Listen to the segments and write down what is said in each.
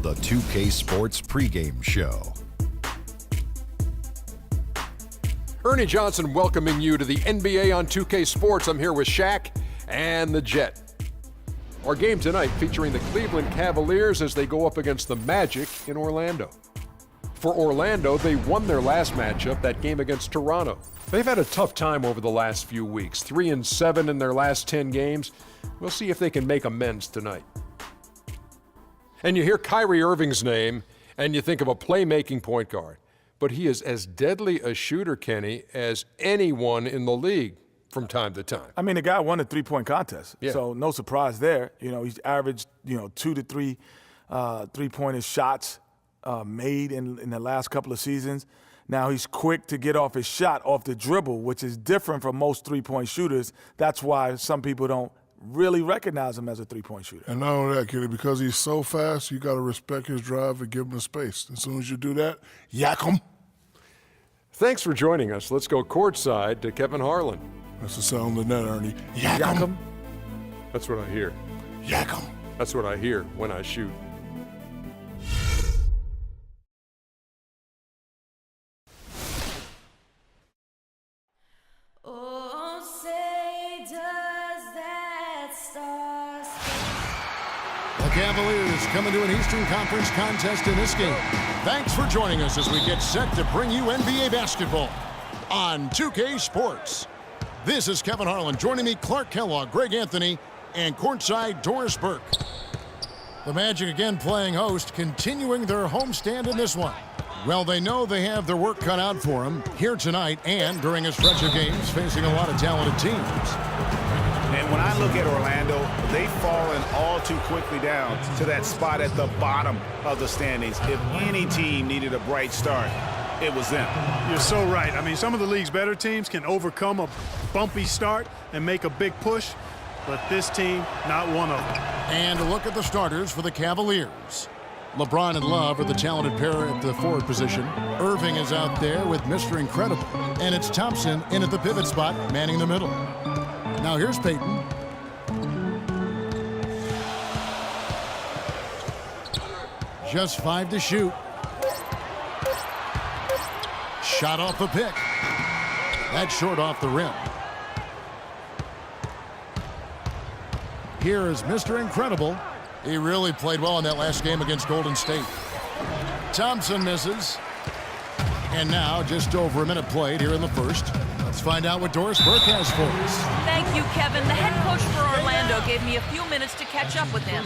The 2K Sports pregame show. Ernie Johnson welcoming you to the NBA on 2K Sports. I'm here with Shaq and the Jet. Our game tonight featuring the Cleveland Cavaliers as they go up against the Magic in Orlando. For Orlando, they won their last matchup, that game against Toronto. They've had a tough time over the last few weeks, 3-7 in their last 10 games. We'll see if they can make amends tonight. And you hear Kyrie Irving's name, and you think of a playmaking point guard. But he is as deadly a shooter, Kenny, as anyone in the league from time to time. I mean, the guy won a three-point contest, Yeah. so no surprise there. You know, he's averaged, 2 to 3 three-pointer shots made in the last couple of seasons. Now he's quick to get off his shot off the dribble, which is different from most three-point shooters. That's why some people don't really recognize him as a three-point shooter. And not only that, Kenny, because he's so fast, you got to respect his drive and give him the space. As soon as you do that, yak him. Thanks for joining us. Let's go courtside to Kevin Harlan. That's the sound of the net, Ernie. Yak him. That's what I hear. Yak him. That's what I hear when I shoot. Cavaliers coming to an Eastern Conference contest in this game. Thanks for joining us as we get set to bring you NBA basketball on 2K Sports. This is Kevin Harlan. Joining me, Clark Kellogg, Greg Anthony, and courtside Doris Burke. The Magic again playing host, continuing their homestand in this one. Well, they know they have their work cut out for them here tonight and during a stretch of games facing a lot of talented teams. And when I look at Orlando, they've fallen all too quickly down to that spot at the bottom of the standings. If any team needed a bright start, it was them. You're so right. I mean, some of the league's better teams can overcome a bumpy start and make a big push, but this team, not one of them. And a look at the starters for the Cavaliers. LeBron and Love are the talented pair at the forward position. Irving is out there with Mr. Incredible. And it's Thompson in at the pivot spot, manning the middle. Now here's Payton. Just 5 to shoot. Shot off the pick. That's short off the rim. Here is Mr. Incredible. He really played well in that last game against Golden State. Thompson misses. And now, just over a minute played here in the first. Let's find out what Doris Burke has for us. Thank you, Kevin. The head coach for Orlando gave me a few minutes to catch up with him.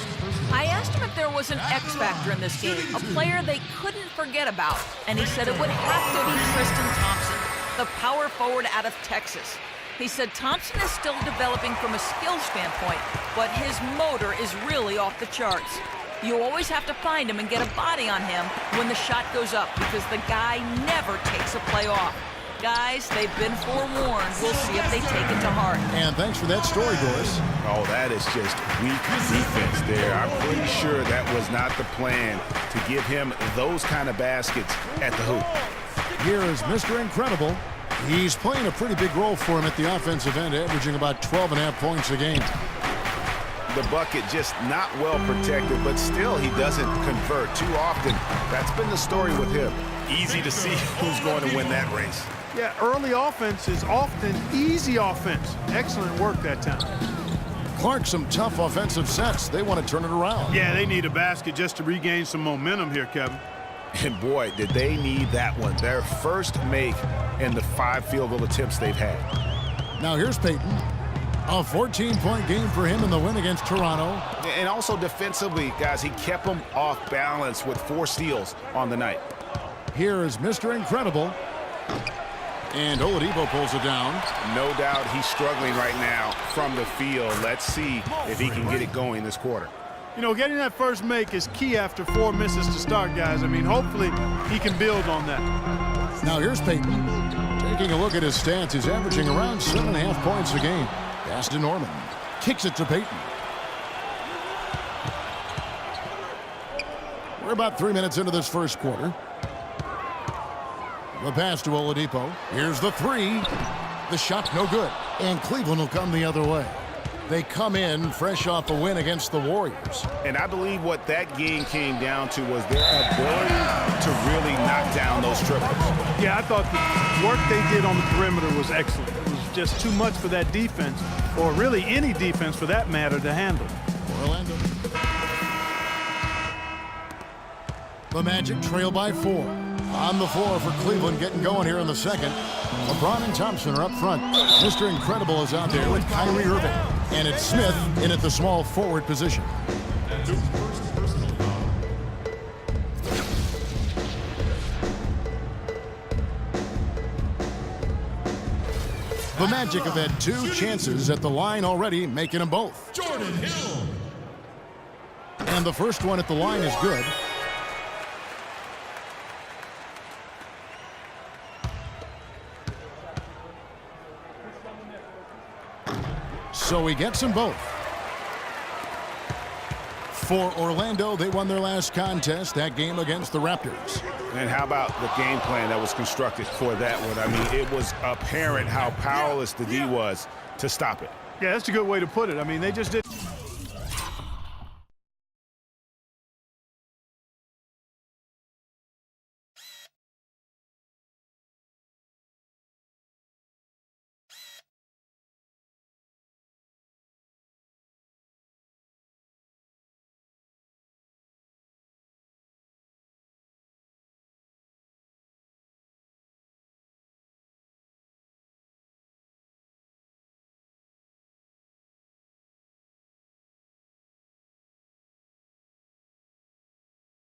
I asked him if there was an X factor in this game, a player they couldn't forget about, and he said it would have to be Tristan Thompson, the power forward out of Texas. He said Thompson is still developing from a skill standpoint, but his motor is really off the charts. You always have to find him and get a body on him when the shot goes up because the guy never takes a play off. Guys, they've been forewarned. We'll see if they take it to heart. And thanks for that story, Doris. Oh, that is just weak defense there. I'm pretty sure that was not the plan to give him those kind of baskets at the hoop. Here is Mr. Incredible. He's playing a pretty big role for him at the offensive end, averaging about 12.5 points a game. The bucket just not well protected, but still he doesn't convert too often. That's been the story with him. Easy to see who's going to win that race. Yeah, early offense is often easy offense. Excellent work that time. Clark, some tough offensive sets. They want to turn it around. Yeah, they need a basket just to regain some momentum here, Kevin. And boy, did they need that one. Their first make in the 5 field goal attempts they've had. Now here's Payton. A 14-point game for him in the win against Toronto. And also defensively, guys, he kept them off balance with 4 steals on the night. Here is Mr. Incredible. And Oladipo pulls it down. No doubt he's struggling right now from the field. Let's see if he can get it going this quarter. You know, getting that first make is key after 4 misses to start, guys. I mean, hopefully he can build on that. Now here's Payton. Taking a look at his stats, he's averaging around 7.5 points a game. Pass to Norman. Kicks it to Payton. We're about 3 minutes into this first quarter. The pass to Oladipo. Here's the 3. The shot no good. And Cleveland will come the other way. They come in fresh off a win against the Warriors. And I believe what that game came down to was their ability to really knock down those triples. Yeah, I thought the work they did on the perimeter was excellent. It was just too much for that defense, or really any defense for that matter, to handle. Orlando. The Magic trail by 4. On the floor for Cleveland, getting going here in the second. LeBron and Thompson are up front. Mr. Incredible is out there with Kyrie Irving. And it's Smith in at the small forward position. The Magic have had 2 chances at the line already, making them both. Jordan Hill. And the first one at the line is good. So he gets them both. For Orlando, they won their last contest, that game against the Raptors. And how about the game plan that was constructed for that one? I mean, it was apparent how powerless the D was to stop it. Yeah, that's a good way to put it. I mean, they just didn't.